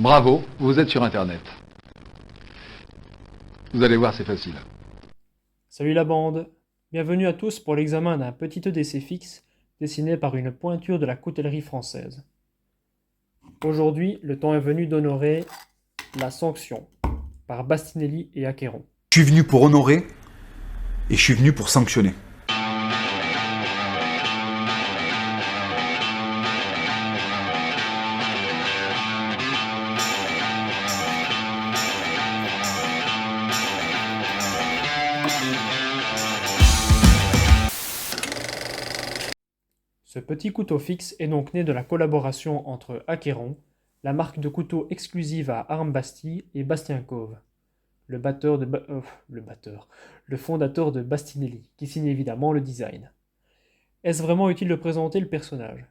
Bravo, vous êtes sur Internet. Vous allez voir, c'est facile. Salut la bande! Bienvenue à tous pour l'examen d'un petit EDC fixe dessiné par une pointure de la coutellerie française. Aujourd'hui, le temps est venu d'honorer la sanction par Bastinelli et Acqueron. Je suis venu pour honorer et je suis venu pour sanctionner. Ce petit couteau fixe est donc né de la collaboration entre Acqueron, la marque de couteaux exclusive à Armes Bastille, et Bastien Cove, le fondateur de Bastinelli, qui signe évidemment le design. Est-ce vraiment utile de présenter le personnage?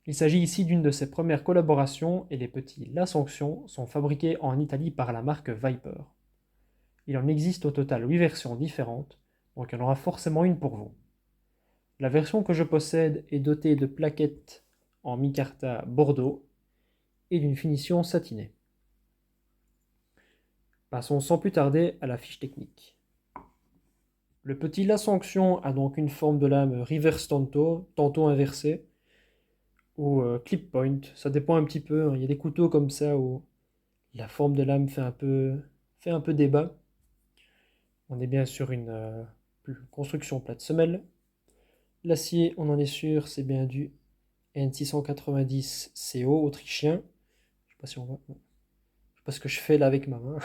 Il s'agit ici d'une de ses premières collaborations et les petits La Sanction sont fabriqués en Italie par la marque Viper. Il en existe au total 8 versions différentes, donc il y en aura forcément une pour vous. La version que je possède est dotée de plaquettes en micarta bordeaux et d'une finition satinée. Passons sans plus tarder à la fiche technique. Le petit La Sanction a donc une forme de lame reverse tantôt inversée, ou clip point, ça dépend un petit peu, hein. Il y a des couteaux comme ça où la forme de lame fait un peu débat. On est bien sur une construction plate semelle. L'acier, on en est sûr, c'est bien du N690 CO autrichien. Je sais pas si on voit. Je sais pas ce que je fais là avec ma main.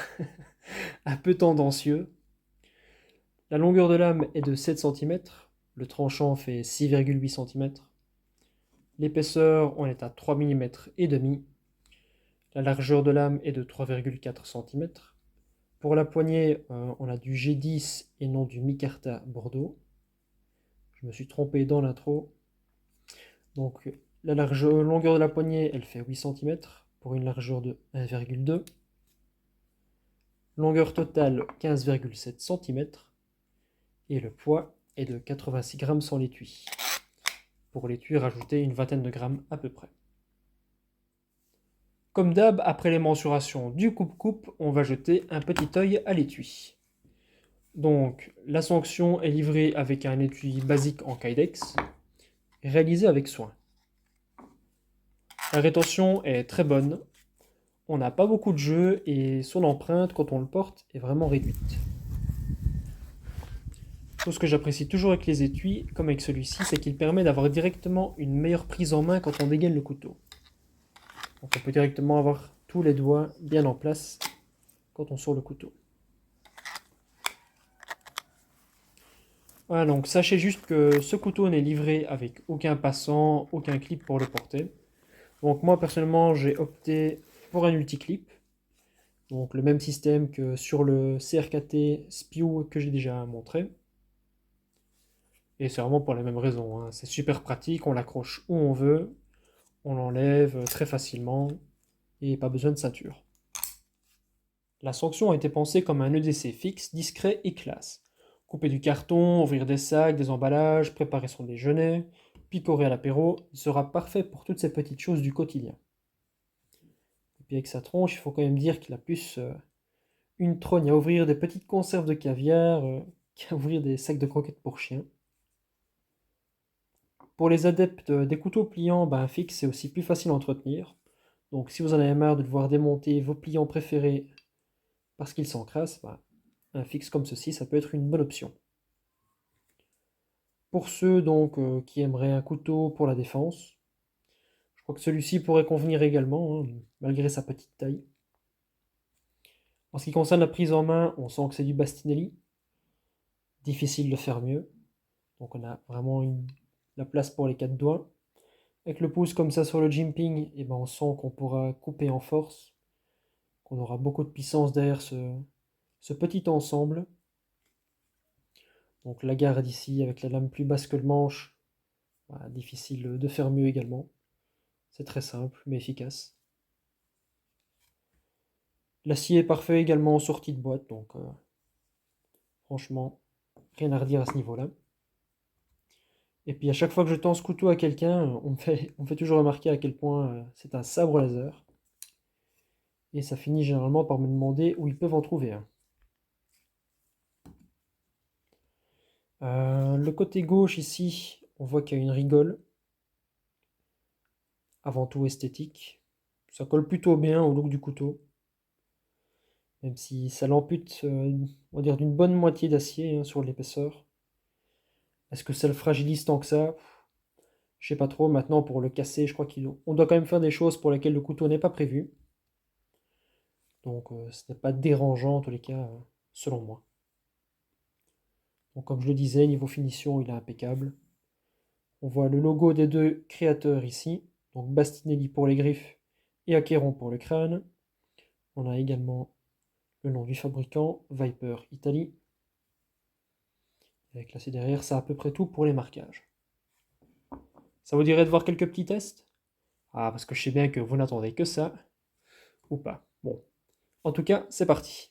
Un peu tendancieux. La longueur de lame est de 7 cm. Le tranchant fait 6,8 cm. L'épaisseur, on est à 3 mm et demi. La largeur de lame est de 3,4 cm. Pour la poignée, on a du G10 et non du micarta bordeaux. Je me suis trompé dans l'intro. Donc la longueur de la poignée, elle fait 8 cm pour une largeur de 1,2. Longueur totale 15,7 cm. Et le poids est de 86 grammes sans l'étui. Pour l'étui, rajoutez une vingtaine de grammes à peu près. Comme d'hab, après les mensurations du coupe-coupe, on va jeter un petit œil à l'étui. Donc, la sanction est livrée avec un étui basique en kydex, réalisé avec soin. La rétention est très bonne, on n'a pas beaucoup de jeu et son empreinte quand on le porte est vraiment réduite. Chose que j'apprécie toujours avec les étuis, comme avec celui-ci, c'est qu'il permet d'avoir directement une meilleure prise en main quand on dégaine le couteau. Donc on peut directement avoir tous les doigts bien en place quand on sort le couteau. Voilà, donc sachez juste que ce couteau n'est livré avec aucun passant, aucun clip pour le porter. Donc moi personnellement j'ai opté pour un multiclip. Donc le même système que sur le CRKT Spew que j'ai déjà montré. Et c'est vraiment pour la même raison, hein. C'est super pratique, on l'accroche où on veut, on l'enlève très facilement et pas besoin de ceinture. La sanction a été pensée comme un EDC fixe, discret et classe. Couper du carton, ouvrir des sacs, des emballages, préparer son déjeuner, picorer à l'apéro, il sera parfait pour toutes ces petites choses du quotidien. Et puis avec sa tronche, il faut quand même dire qu'il a plus une trogne à ouvrir des petites conserves de caviar qu'à ouvrir des sacs de croquettes pour chiens. Pour les adeptes des couteaux pliants, un fixe c'est aussi plus facile à entretenir. Donc si vous en avez marre de devoir démonter vos pliants préférés parce qu'ils s'encrassent, un fixe comme ceci, ça peut être une bonne option. Pour ceux donc qui aimeraient un couteau pour la défense, je crois que celui-ci pourrait convenir également, hein, malgré sa petite taille. En ce qui concerne la prise en main, on sent que c'est du Bastinelli. Difficile de faire mieux. Donc on a vraiment la place pour les 4 doigts. Avec le pouce comme ça sur le jimping, et on sent qu'on pourra couper en force, qu'on aura beaucoup de puissance derrière ce petit ensemble. Donc la garde ici avec la lame plus basse que le manche, difficile de faire mieux également. C'est très simple mais efficace. L'acier est parfait également en sortie de boîte, donc franchement, rien à redire à ce niveau-là. Et puis à chaque fois que je tends ce couteau à quelqu'un, on me fait toujours remarquer à quel point c'est un sabre laser. Et ça finit généralement par me demander où ils peuvent en trouver un. Le côté gauche ici, on voit qu'il y a une rigole. Avant tout esthétique. Ça colle plutôt bien au look du couteau. Même si ça l'ampute, on va dire, d'une bonne moitié d'acier hein, sur l'épaisseur. Est-ce que ça le fragilise tant que ça? Je sais pas trop. Maintenant, pour le casser, je crois qu'on doit quand même faire des choses pour lesquelles le couteau n'est pas prévu. Donc, ce n'est pas dérangeant en tous les cas, selon moi. Donc, comme je le disais, niveau finition, il est impeccable. On voit le logo des deux créateurs ici. Donc, Bastinelli pour les griffes et Acheron pour le crâne. On a également le nom du fabricant, Viper Italie. Et classé derrière, c'est à peu près tout pour les marquages. Ça vous dirait de voir quelques petits tests? Ah, parce que je sais bien que vous n'attendez que ça. Ou pas. Bon. En tout cas, c'est parti.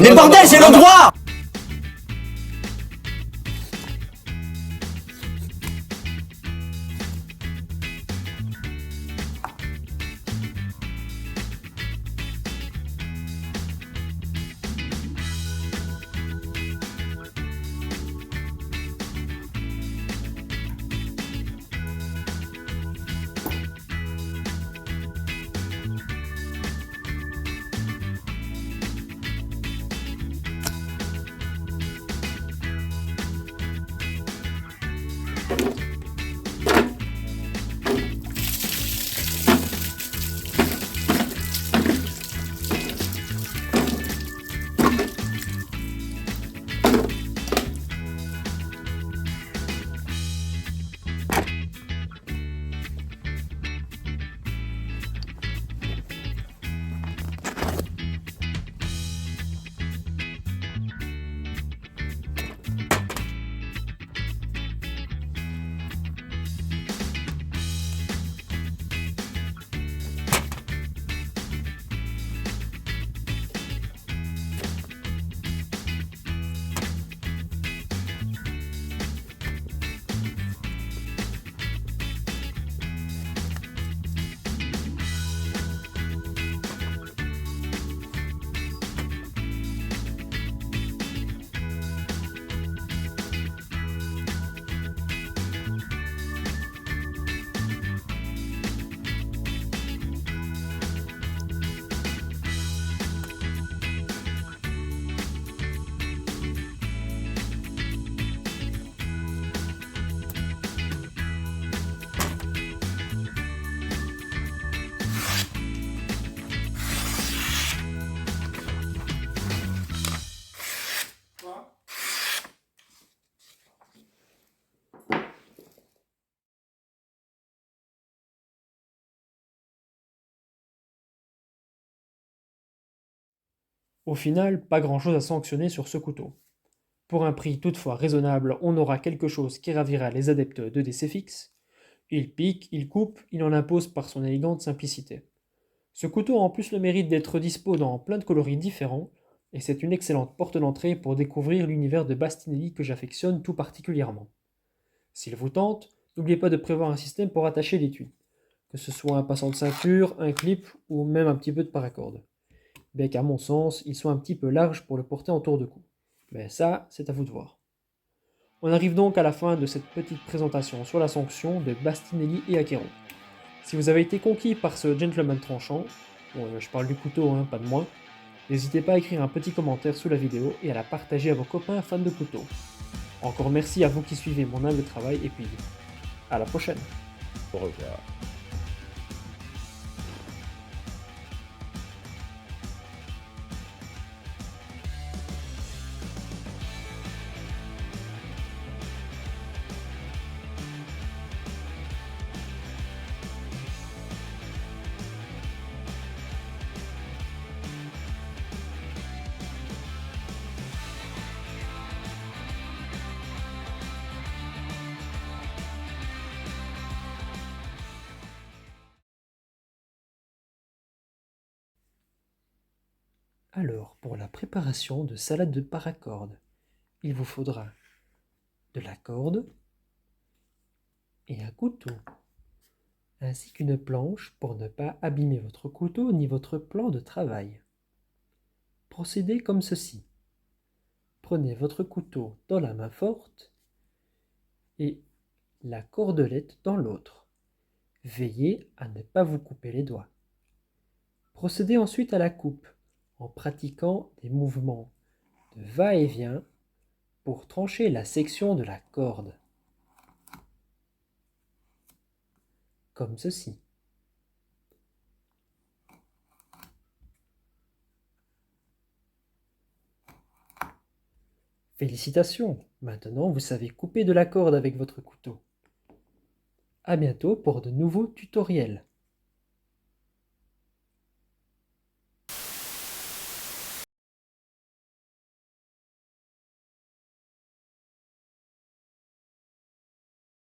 Mais bordel, j'ai le droit! Au final, pas grand chose à sanctionner sur ce couteau. Pour un prix toutefois raisonnable, on aura quelque chose qui ravira les adeptes de DC-Fix. Il pique, il coupe, il en impose par son élégante simplicité. Ce couteau a en plus le mérite d'être dispo dans plein de coloris différents, et c'est une excellente porte d'entrée pour découvrir l'univers de Bastinelli que j'affectionne tout particulièrement. S'il vous tente, n'oubliez pas de prévoir un système pour attacher l'étui, que ce soit un passant de ceinture, un clip ou même un petit peu de paracorde. Bien qu'à mon sens, ils sont un petit peu larges pour le porter en tour de cou. Mais ça, c'est à vous de voir. On arrive donc à la fin de cette petite présentation sur la sanction de Bastinelli et Acheron. Si vous avez été conquis par ce gentleman tranchant, bon, je parle du couteau, hein, pas de moi, n'hésitez pas à écrire un petit commentaire sous la vidéo et à la partager à vos copains fans de couteaux. Encore merci à vous qui suivez mon humble travail et puis à la prochaine. Au revoir. Alors, pour la préparation de salade de paracorde, il vous faudra de la corde et un couteau, ainsi qu'une planche pour ne pas abîmer votre couteau ni votre plan de travail. Procédez comme ceci. Prenez votre couteau dans la main forte et la cordelette dans l'autre. Veillez à ne pas vous couper les doigts. Procédez ensuite à la coupe en pratiquant des mouvements de va-et-vient pour trancher la section de la corde, comme ceci. Félicitations! Maintenant, vous savez couper de la corde avec votre couteau. À bientôt pour de nouveaux tutoriels.